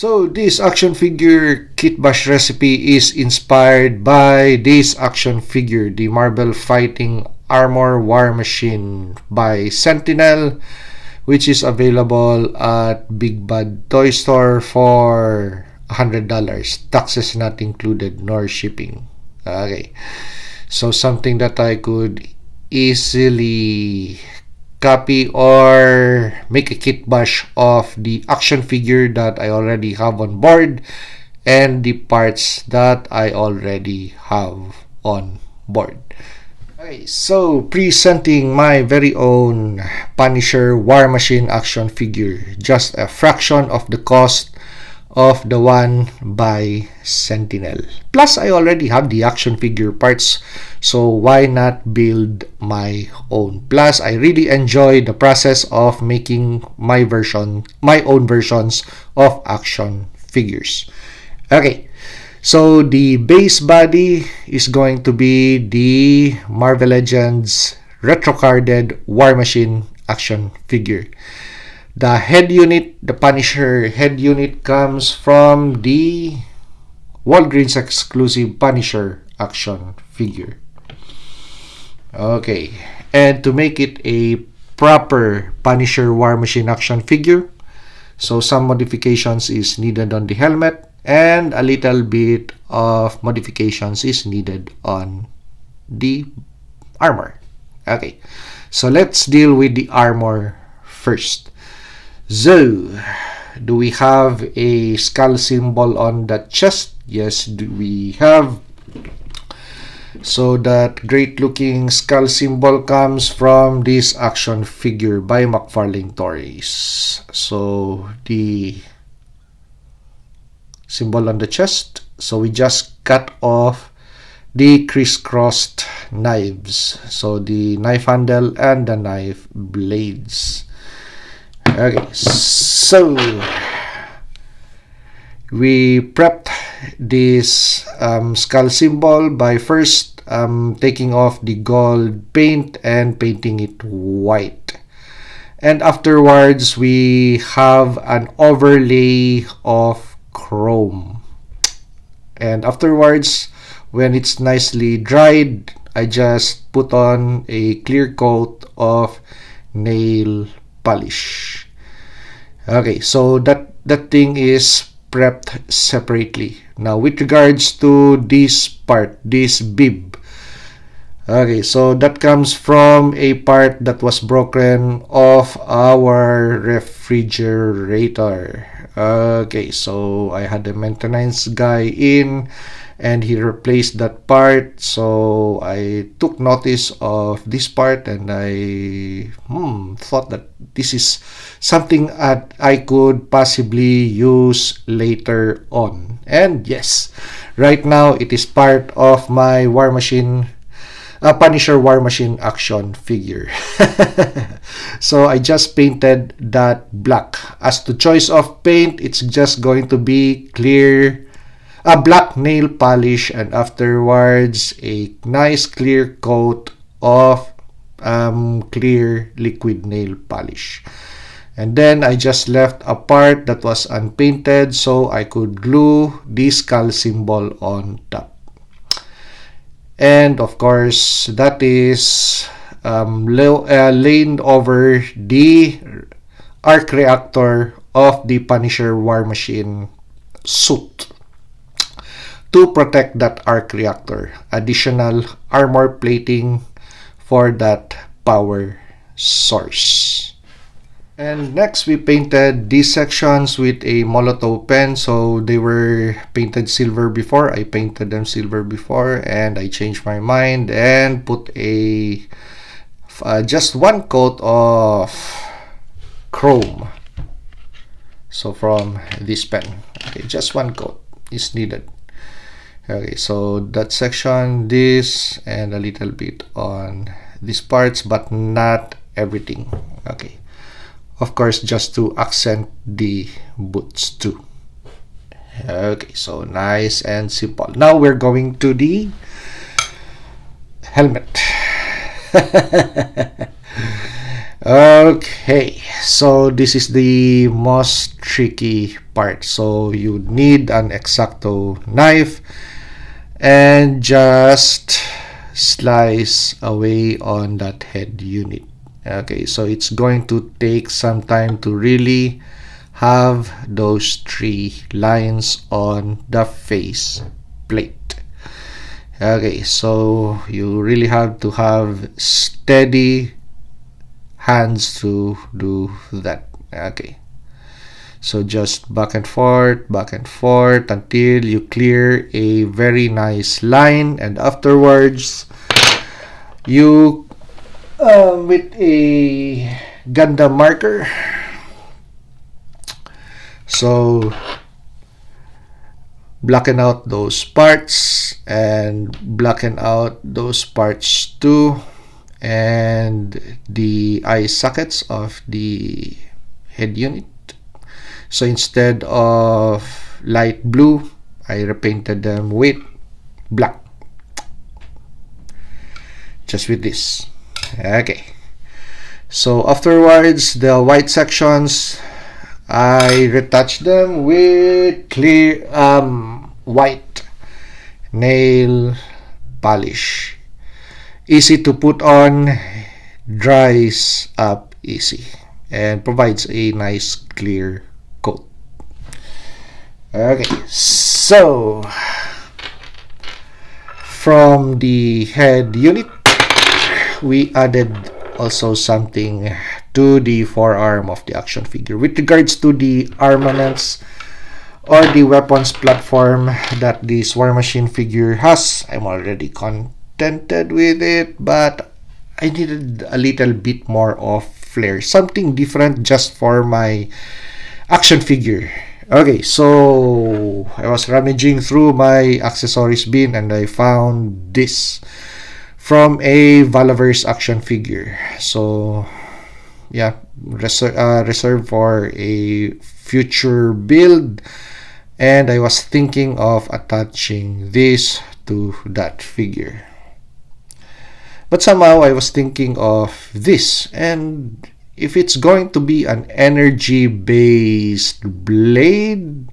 So this action figure Kitbash recipe is inspired by this action figure, the Marvel Fighting Armor War Machine by Sentinel, which is available at Big Bad Toy Store for $100. Taxes not included nor shipping. Okay. So something that I could easily copy or make a kit bash of the action figure that I already have on board and the parts that I already have on board. Okay, so presenting my very own Punisher War Machine action figure, just a fraction of the cost of the one by Sentinel. Plus, I already have the action figure parts, so why not build my own? Plus, I really enjoy the process of making my own versions of action figures. Okay, so the base body is going to be the Marvel Legends retro-carded War Machine action figure. The head unit, the Punisher head unit, comes from the Walgreens exclusive Punisher action figure. Okay, and to make it a proper Punisher War Machine action figure, so some modifications is needed on the helmet and a little bit of modifications is needed on the armor. Okay, so let's deal with the armor first. So, do we have a skull symbol on the chest? Yes, do we have. So that great looking skull symbol comes from this action figure by McFarlane Toys. So the symbol on the chest. So we just cut off the crisscrossed knives. So the knife handle and the knife blades. Okay, so we prepped this skull symbol by first taking off the gold paint and painting it white. And afterwards, we have an overlay of chrome. And afterwards, when it's nicely dried, I just put on a clear coat of nail polish. Okay, so that thing is prepped separately. Now with regards to this part, this bib, okay, so that comes from a part that was broken off our refrigerator. Okay, so I had a maintenance guy in and he replaced that part, so I took notice of this part and I thought that this is something that I could possibly use later on. And yes, right now it is part of my War Machine Punisher War Machine action figure. So I just painted that black. As to choice of paint, it's just going to be clear, a black nail polish, and afterwards a nice clear coat of clear liquid nail polish. And then I just left a part that was unpainted so I could glue the skull symbol on top. And of course, that is laid over the arc reactor of the Punisher War Machine suit to protect that arc reactor. Additional armor plating for that power source. And next, we painted these sections with a Molotov pen. So they were painted silver before. I painted them silver before and I changed my mind and put a just one coat of chrome. So from this pen, okay, just one coat is needed. Okay, so that section, this, and a little bit on these parts, but not everything. Okay. Of course, just to accent the boots too. Okay, so nice and simple. Now we're going to the helmet. Okay, so this is the most tricky part. So you need an X-Acto knife and just slice away on that head unit. Okay, so it's going to take some time to really have those three lines on the face plate. Okay, so you really have to have steady hands to do that. Okay, so just back and forth until you clear a very nice line, and afterwards you with a Gundam marker, so blacken out those parts and blacken out those parts too, and the eye sockets of the head unit. So instead of light blue, I repainted them with black, just with this. Okay, so afterwards the white sections, I retouch them with clear white nail polish. Easy to put on, dries up easy, and provides a nice clear coat. Okay, so from the head unit, we added also something to the forearm of the action figure with regards to the armaments or the weapons platform that this War Machine figure has. I'm already contented with it, but I needed a little bit more of flair, something different just for my action figure. Okay, so I was rummaging through my accessories bin and I found this from a Valaverse action figure. So yeah, reserved for a future build, and I was thinking of attaching this to that figure. But somehow I was thinking of this, and if it's going to be an energy based blade,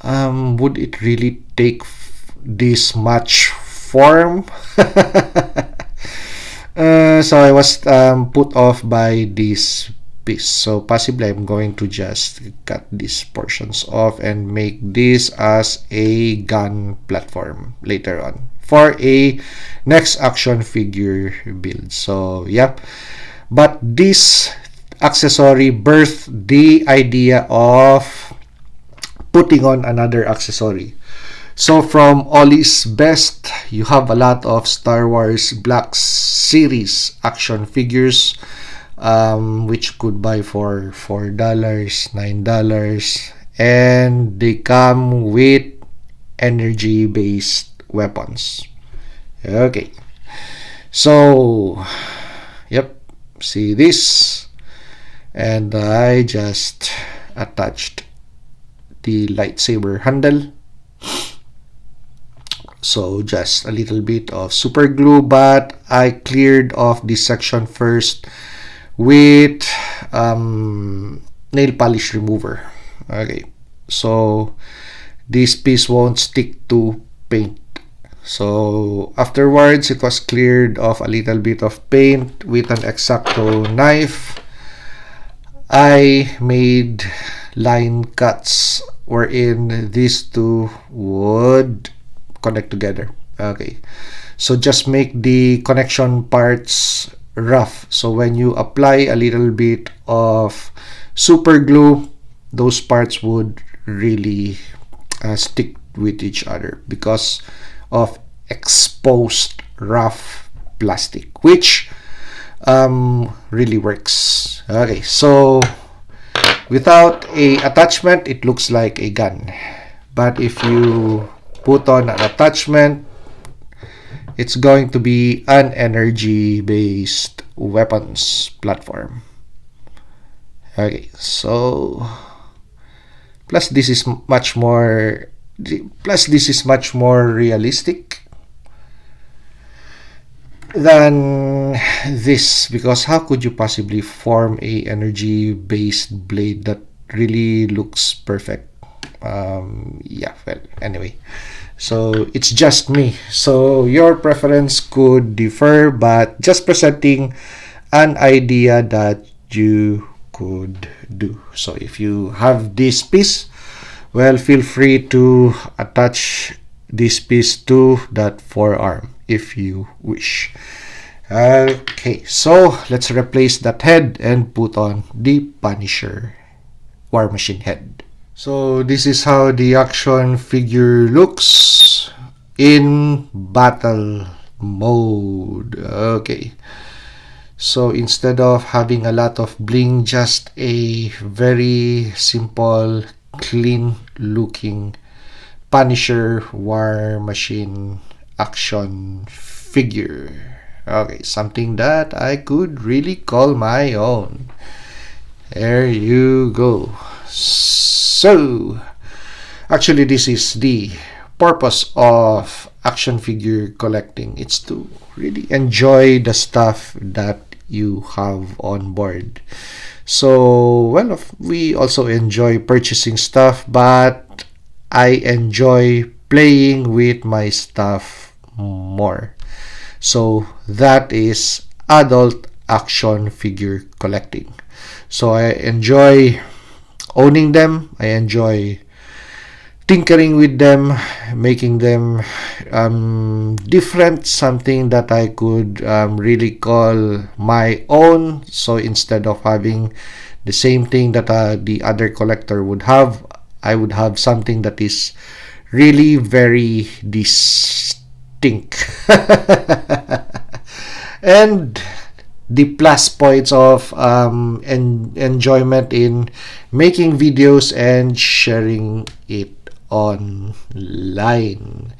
would it really take this much form? So I was put off by this piece. So possibly I'm going to just cut these portions off and make this as a gun platform later on for a next action figure build. So yep, but this accessory birthed the idea of putting on another accessory. So from Ollie's Best, you have a lot of Star Wars Black Series action figures, which you could buy for $4, $9, and they come with energy-based weapons. Okay, so yep, see this, and I just attached the lightsaber handle. So just a little bit of super glue, but I cleared off this section first with nail polish remover. Okay, so this piece won't stick to paint. So afterwards, it was cleared off a little bit of paint with an X-Acto knife. I made line cuts wherein these two would connect together. Okay, so just make the connection parts rough, so when you apply a little bit of super glue, those parts would really stick with each other because of exposed rough plastic, which really works. Okay, so without a attachment, it looks like a gun, but if you put on an attachment, it's going to be an energy-based weapons platform. Okay, so plus this is much more realistic. than this, because how could you possibly form a energy based blade that really looks perfect? Yeah, well, anyway, so it's just me, so your preference could differ, but just presenting an idea that you could do. So if you have this piece, well, feel free to attach this piece to that forearm if you wish. Okay, so let's replace that head and put on the Punisher War Machine head. So this is how the action figure looks in battle mode. Okay. So instead of having a lot of bling, just a very simple, clean looking Punisher War Machine action figure. Okay, something that I could really call my own. There you go. So, actually, this is the purpose of action figure collecting. It's to really enjoy the stuff that you have on board. So, well, we also enjoy purchasing stuff, but I enjoy playing with my stuff more. So, that is adult action figure collecting. So, I enjoy owning them. I enjoy tinkering with them, making them different, something that I could really call my own. So instead of having the same thing that the other collector would have, I would have something that is really very distinct. And the plus points of enjoyment in making videos and sharing it online.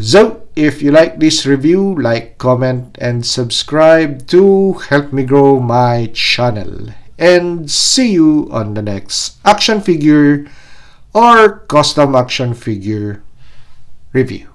So if you like this review, like, comment, and subscribe to help me grow my channel. And see you on the next action figure or custom action figure review.